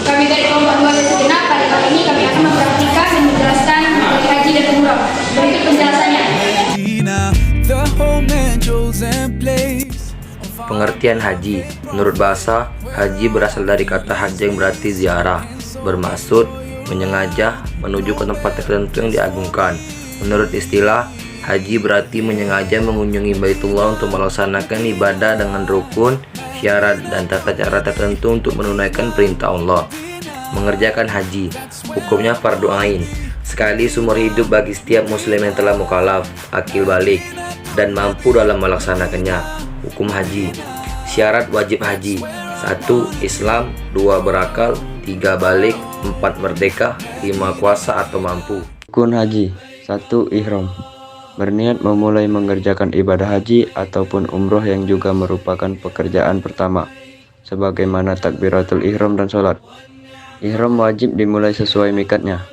Kami dari kelompok 2 dan segenap pada kali ini kami akan mempraktikkan dan menjelaskan mengenai haji dan umroh. Berikut penjelasannya. Pengertian haji. Menurut bahasa, haji berasal dari kata haji yang berarti ziarah, bermaksud menyengaja menuju ke tempat tertentu yang diagungkan. Menurut istilah, haji berarti menyengaja mengunjungi Baitullah untuk melaksanakan ibadah dengan rukun, syarat, dan tata cara tertentu untuk menunaikan perintah Allah. Mengerjakan haji, hukumnya fardu ain, sekali seumur hidup bagi setiap muslim yang telah mukallaf, akil balik, dan mampu dalam melaksanakannya. Hukum haji. Syarat wajib haji: 1. Islam, 2. Berakal, 3. Balik, 4. Merdeka, 5. Kuasa atau mampu. Rukun haji. 1. Ihram. Berniat memulai mengerjakan ibadah haji ataupun umroh yang juga merupakan pekerjaan pertama, sebagaimana takbiratul ihram dan sholat. Ihram wajib dimulai sesuai mikatnya.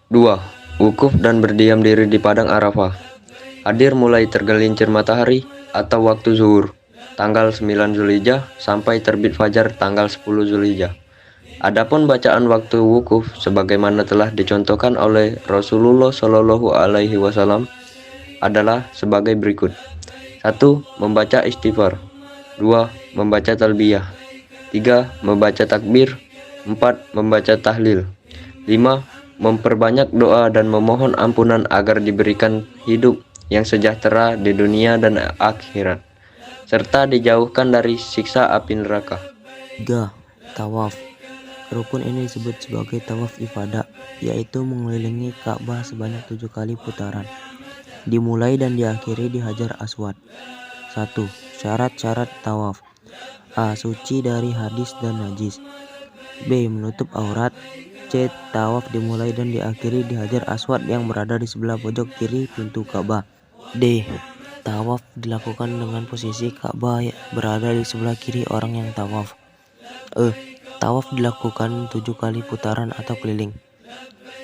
2. Wukuf dan berdiam diri di padang Arafah. Hadir mulai tergelincir matahari atau waktu zuhur, tanggal 9 Zulhijjah sampai terbit fajar tanggal 10 Zulhijjah. Adapun bacaan waktu wukuf sebagaimana telah dicontohkan oleh Rasulullah Shallallahu Alaihi Wasallam adalah sebagai berikut: 1. Membaca istighfar. 2. Membaca talbiyah. 3. Membaca takbir. 4. Membaca tahlil. 5. Memperbanyak doa dan memohon ampunan agar diberikan hidup yang sejahtera di dunia dan akhirat, serta dijauhkan dari siksa api neraka. 3. Tawaf. Rukun ini disebut sebagai tawaf ifadah, yaitu mengelilingi Ka'bah sebanyak 7 kali putaran. Dimulai dan diakhiri di Hajar Aswad. 1. Syarat-syarat tawaf. A. Suci dari hadis dan najis. B. Menutup aurat. C. Tawaf dimulai dan diakhiri di Hajar Aswad yang berada di sebelah pojok kiri pintu Ka'bah. D. Tawaf dilakukan dengan posisi Ka'bah berada di sebelah kiri orang yang tawaf. E. Tawaf dilakukan 7 kali putaran atau keliling.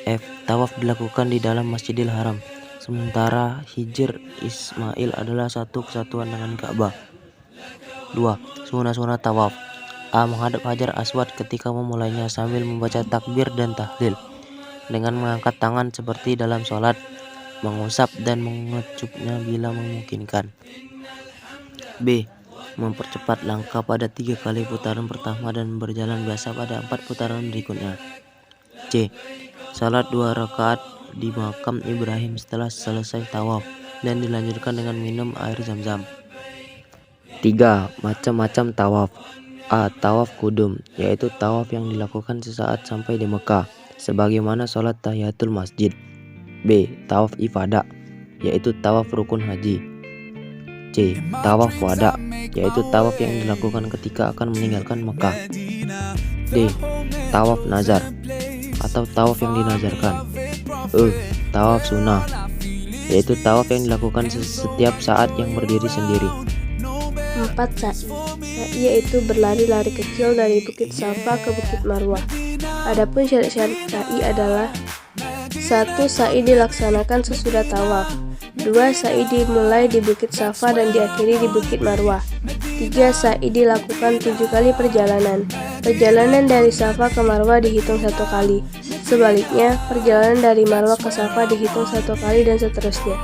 F. Tawaf dilakukan di dalam Masjidil Haram, sementara Hijr Ismail adalah satu kesatuan dengan Ka'bah. 2. Sunah-sunah tawaf. A. Menghadap Hajar Aswad ketika memulainya sambil membaca takbir dan tahlil, dengan mengangkat tangan seperti dalam sholat, mengusap dan mengecupnya bila memungkinkan. B. Mempercepat langkah pada 3 kali putaran pertama dan berjalan biasa pada 4 putaran berikutnya. C. Salat 2 rakaat di makam Ibrahim setelah selesai tawaf dan dilanjutkan dengan minum air zam-zam. 3. Macam-macam tawaf. A. Tawaf kudum, yaitu tawaf yang dilakukan sesaat sampai di Mekah, sebagaimana sholat tahiyatul masjid. B. Tawaf ifadah, yaitu tawaf rukun haji. C. Tawaf wada, yaitu tawaf yang dilakukan ketika akan meninggalkan Mekah. D. Tawaf nazar, atau tawaf yang dinazarkan. E. Tawaf sunnah, yaitu tawaf yang dilakukan setiap saat yang berdiri sendiri. 4. Sa'i. Sa'i yaitu berlari-lari kecil dari Bukit Safa ke Bukit Marwah. Adapun syarat-syarat sa'i adalah: 1. Sa'i dilaksanakan sesudah tawaf. 2. Sa'i dimulai di Bukit Safa dan diakhiri di Bukit Marwah. 3. Sa'i dilakukan 7 kali perjalanan. Perjalanan dari Safa ke Marwah dihitung 1 kali. Sebaliknya, perjalanan dari Marwah ke Safa dihitung 1 kali dan seterusnya.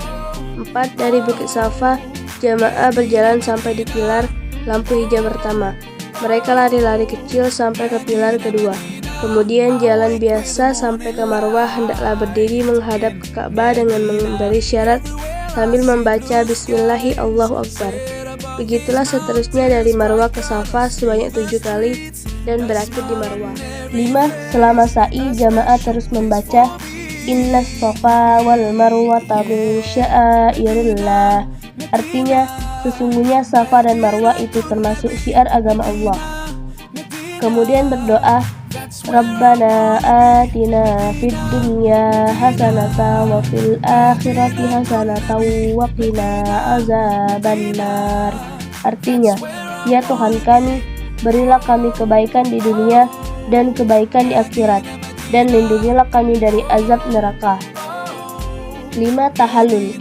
4. Dari Bukit Safa, jamaah berjalan sampai di pilar lampu hijau pertama. Mereka lari-lari kecil sampai ke pilar kedua. Kemudian jalan biasa sampai ke Marwah, hendaklah berdiri menghadap ke Ka'bah dengan memberi syarat sambil membaca Bismillahi Allahu Akbar. Begitulah seterusnya dari Marwah ke Safa sebanyak 7 kali dan berakhir di Marwah. 5. Selama sa'i, jamaah terus membaca Innas Safa wal Marwata min sya'airillah. Artinya, sesungguhnya Safa dan Marwah itu termasuk syiar agama Allah. Kemudian berdoa, Rabbana atina fid dunya hasanatan wa fil akhirati hasanatan wa qina azabannar. Artinya, ya Tuhan kami, berilah kami kebaikan di dunia dan kebaikan di akhirat, dan lindungilah kami dari azab neraka. 5. Tahallul.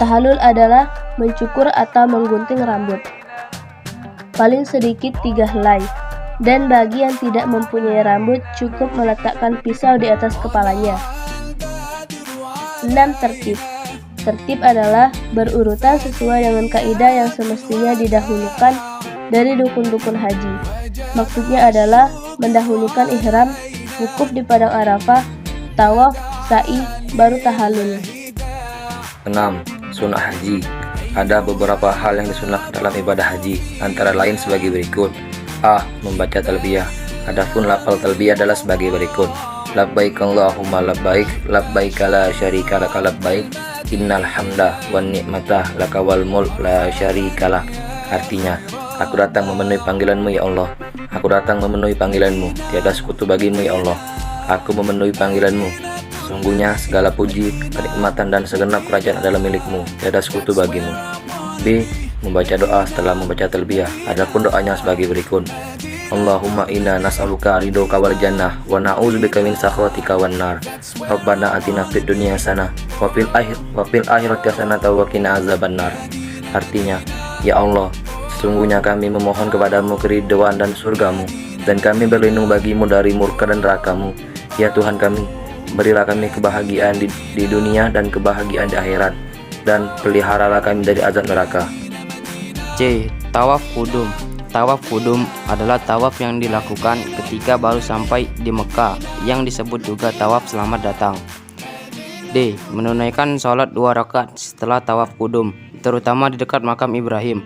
Tahallul adalah mencukur atau menggunting rambut. paling sedikit 3 helai. Dan bagi yang tidak mempunyai rambut, cukup meletakkan pisau di atas kepalanya. 6. Tertib. Tertib adalah berurutan sesuai dengan kaidah yang semestinya didahulukan dari dukun-dukun haji. Maksudnya adalah mendahulukan ihram, wukuf di padang Arafah, tawaf, sa'i, baru tahallul. 6. Sunnah haji. Ada beberapa hal yang disunahkan dalam ibadah haji, antara lain sebagai berikut. A. Membaca talbiyah. Adapun lafal talbiyah adalah sebagai berikut. Labbaik Allahumma labbaik, labbaik la syarika laka labbaik, innal hamda wan ni'mata laka wal mulk la syarika lak. Artinya, aku datang memenuhi panggilanmu ya Allah. Aku datang memenuhi panggilanmu, tiada sekutu bagimu ya Allah. Aku memenuhi panggilanmu. Sungguhnya segala puji, kenikmatan dan segenap kerajaan adalah milikmu, tiada sekutu bagimu. B. Membaca doa setelah membaca talbiyah. Adapun doanya sebagai berikut. Allahumma inna nas'aluka ridhoka wal jannah wa na'udzubika min sakhatika wan nar. Rabbana atina fid dunya hasanah wa fil akhirati hasanah wa qina azabannar. Artinya, ya Allah, sesungguhnya kami memohon kepadamu keridhaan dan surgamu, dan kami berlindung bagimu dari murka dan neraka-Mu. Ya Tuhan kami, berilah kami kebahagiaan di dunia dan kebahagiaan di akhirat, dan peliharalah kami dari azab neraka. C. Tawaf kudum. Tawaf kudum adalah tawaf yang dilakukan ketika baru sampai di Mekah, yang disebut juga tawaf selamat datang. D. Menunaikan sholat 2 rakaat setelah tawaf kudum, terutama di dekat makam Ibrahim.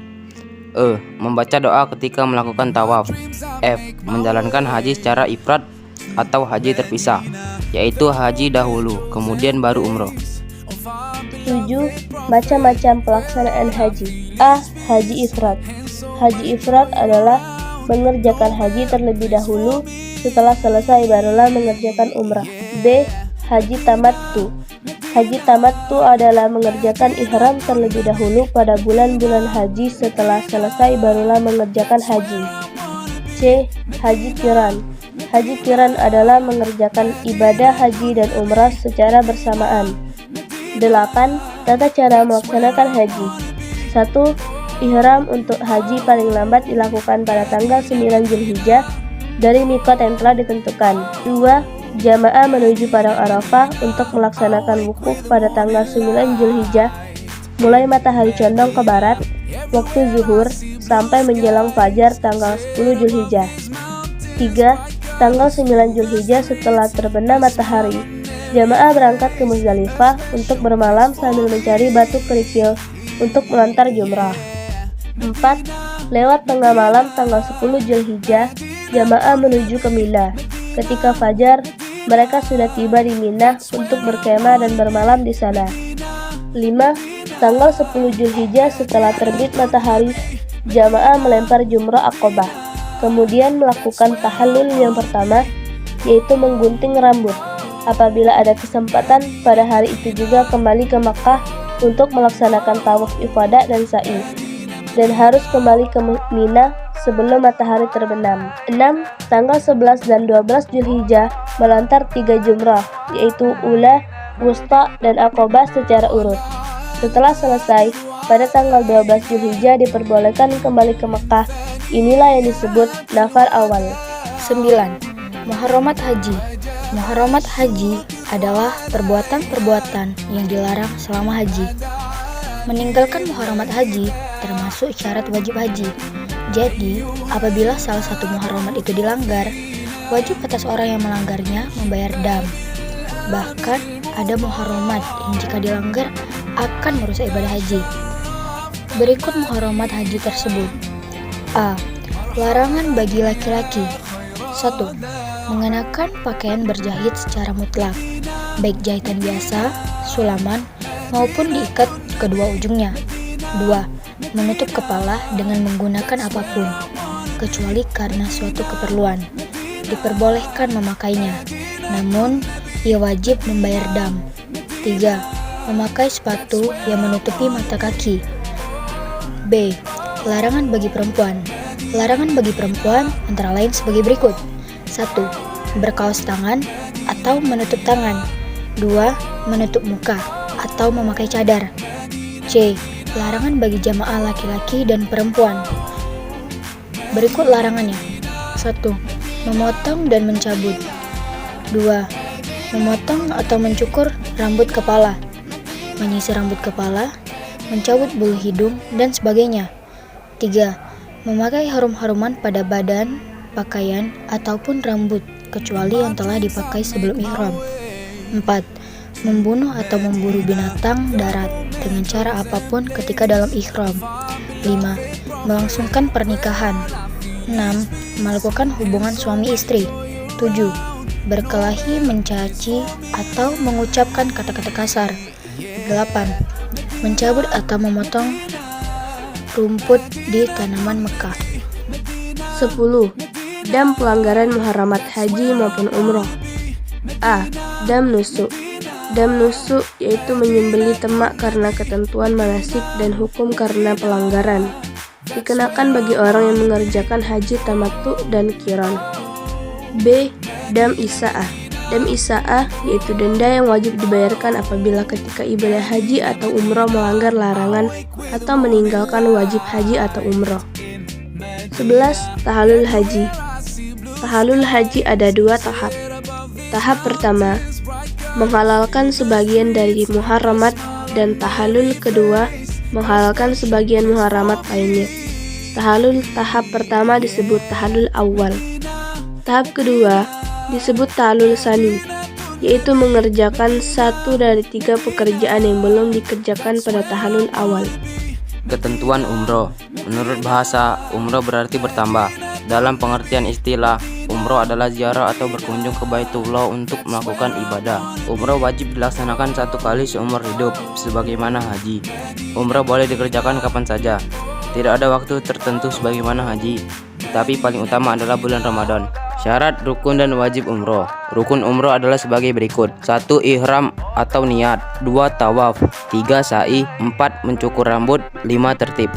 E. Membaca doa ketika melakukan tawaf. F. Menjalankan haji secara ifrad atau haji terpisah, yaitu haji dahulu, kemudian baru umroh. 7. Macam-macam pelaksanaan haji. A. Haji ifrad. Haji ifrad adalah mengerjakan haji terlebih dahulu, setelah selesai barulah mengerjakan umrah. B. Haji tamattu. Haji tamattu adalah mengerjakan ihram terlebih dahulu pada bulan-bulan haji, setelah selesai barulah mengerjakan haji. C. Haji qiran. Haji qiran adalah mengerjakan ibadah haji dan umrah secara bersamaan. 8. Tata cara melaksanakan haji. 1. Ihram untuk haji paling lambat dilakukan pada tanggal 9 Zulhijjah dari mikot yang telah ditentukan. 2. Jamaah menuju padang Arafah untuk melaksanakan wukuf pada tanggal 9 Zulhijjah mulai matahari condong ke barat waktu zuhur sampai menjelang fajar tanggal 10 Zulhijjah. 3. Tanggal 9 Zulhijjah setelah terbenam matahari, jamaah berangkat ke Muzdalifah untuk bermalam sambil mencari batu kerikil untuk melantar jumrah. 4. Lewat tengah malam tanggal 10 Zulhijjah, jamaah menuju ke Mina. Ketika fajar, mereka sudah tiba di Mina untuk berkemah dan bermalam di sana. 5. Tanggal 10 Zulhijjah setelah terbit matahari, jamaah melempar jumrah Aqobah, kemudian melakukan tahallul yang pertama, yaitu menggunting rambut. Apabila ada kesempatan, pada hari itu juga kembali ke Makkah untuk melaksanakan tawaf ifadah dan sa'i, dan harus kembali ke Mina sebelum matahari terbenam. 6. Tanggal 11 dan 12 Zulhijjah melantar 3 jumrah, yaitu Ula, Wusta, dan Aqobah secara urut. Setelah selesai, pada tanggal 12 Zulhijjah diperbolehkan kembali ke Mekah. Inilah yang disebut nafar awal. 9. Muharramat haji. Muharramat haji adalah perbuatan-perbuatan yang dilarang selama haji. Meninggalkan muharramat haji termasuk syarat wajib haji. Jadi, apabila salah satu muharramat itu dilanggar, wajib atas orang yang melanggarnya membayar dam. Bahkan, ada muharramat yang jika dilanggar akan merusak ibadah haji. Berikut muharramat haji tersebut. A. Larangan bagi laki-laki. 1. Mengenakan pakaian berjahit secara mutlak, baik jahitan biasa, sulaman, maupun diikat kedua ujungnya. 2. Menutup kepala dengan menggunakan apapun, kecuali karena suatu keperluan. Diperbolehkan memakainya, namun ia wajib membayar dam. 3. Memakai sepatu yang menutupi mata kaki. B. Larangan bagi perempuan. Larangan bagi perempuan antara lain sebagai berikut. 1. Berkaos tangan atau menutup tangan. 2. Menutup muka atau memakai cadar. C. Larangan bagi jamaah laki-laki dan perempuan. Berikut larangannya. 1. Memotong dan mencabut. 2. Memotong atau mencukur rambut kepala, menyisir rambut kepala, mencabut bulu hidung, dan sebagainya. 3. Memakai harum-haruman pada badan, pakaian, ataupun rambut, kecuali yang telah dipakai sebelum ihram. 4. Membunuh atau memburu binatang darat dengan cara apapun ketika dalam ihram. 5. Melangsungkan pernikahan. 6. Melakukan hubungan suami istri. 7. Berkelahi, mencaci, atau mengucapkan kata-kata kasar. 8. Mencabut atau memotong rumput di tanaman Mekah. 10. Dam pelanggaran muharamat haji maupun umroh. A. Dam nusuk. Dam nusuk yaitu menyembelih ternak karena ketentuan manasik dan hukum karena pelanggaran. Dikenakan bagi orang yang mengerjakan haji tamattu dan qiran. B. Dam isaah. Dam isaah yaitu denda yang wajib dibayarkan apabila ketika ibadah haji atau umroh melanggar larangan atau meninggalkan wajib haji atau umroh. 11. Tahallul haji. Tahallul haji ada 2 tahap. Tahap pertama, menghalalkan sebagian dari muharamat, dan tahallul kedua, menghalalkan sebagian muharamat lainnya. Tahallul tahap pertama disebut tahallul awal. Tahap kedua disebut tahallul tsani, yaitu mengerjakan 1 dari 3 pekerjaan yang belum dikerjakan pada tahallul awal. Ketentuan umroh. Menurut bahasa, umroh berarti bertambah. Dalam pengertian istilah, umroh adalah ziarah atau berkunjung ke Baitullah untuk melakukan ibadah. Umroh wajib dilaksanakan 1 kali seumur hidup, sebagaimana haji. Umroh boleh dikerjakan kapan saja. Tidak ada waktu tertentu sebagaimana haji, tapi paling utama adalah bulan Ramadan. Syarat, rukun, dan wajib umroh. Rukun umroh adalah sebagai berikut. 1. Ihram atau niat. 2. Tawaf. 3. Sa'i. 4. Mencukur rambut. 5. Tertib.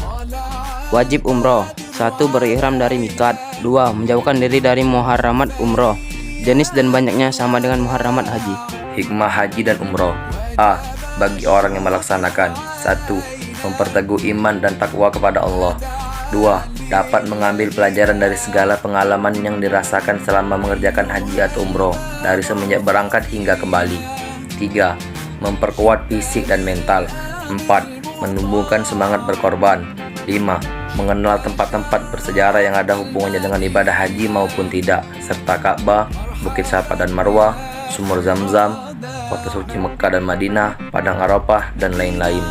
Wajib umroh. 1. Berihram dari miqat. 2. Menjauhkan diri dari muharamat umroh. Jenis dan banyaknya sama dengan muharamat haji. Hikmah haji dan umroh. A. Bagi orang yang melaksanakan. 1. Memperteguh iman dan takwa kepada Allah. 2. Dapat mengambil pelajaran dari segala pengalaman yang dirasakan selama mengerjakan haji atau umroh, dari semenjak berangkat hingga kembali. 3. Memperkuat fisik dan mental. 4. Menumbuhkan semangat berkorban. 5. Mengenal tempat-tempat bersejarah yang ada hubungannya dengan ibadah haji maupun tidak, serta Ka'bah, Bukit Safa dan Marwah, Sumur Zamzam, kota suci Mekah dan Madinah, Padang Arafah, dan lain-lain.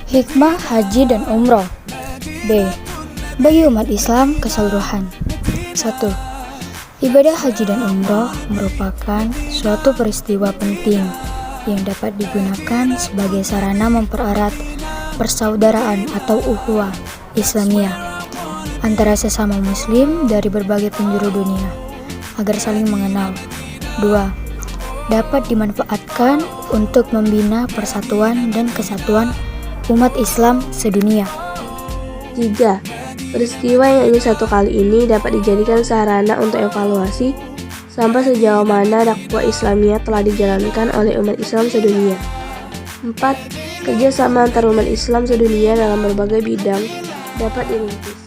Hikmah haji dan umroh. B. Bagi umat Islam keseluruhan. 1. Ibadah haji dan umroh merupakan suatu peristiwa penting yang dapat digunakan sebagai sarana mempererat persaudaraan atau ukhuwah Islamiyah antara sesama muslim dari berbagai penjuru dunia agar saling mengenal. 2. Dapat dimanfaatkan untuk membina persatuan dan kesatuan umat Islam sedunia. 3. Peristiwa yang hanya 1 kali ini dapat dijadikan sarana untuk evaluasi sampai sejauh mana dakwah Islamiyah telah dijalankan oleh umat Islam sedunia. 4. Kerjasama antar umat Islam sedunia dalam berbagai bidang dapat dirintis.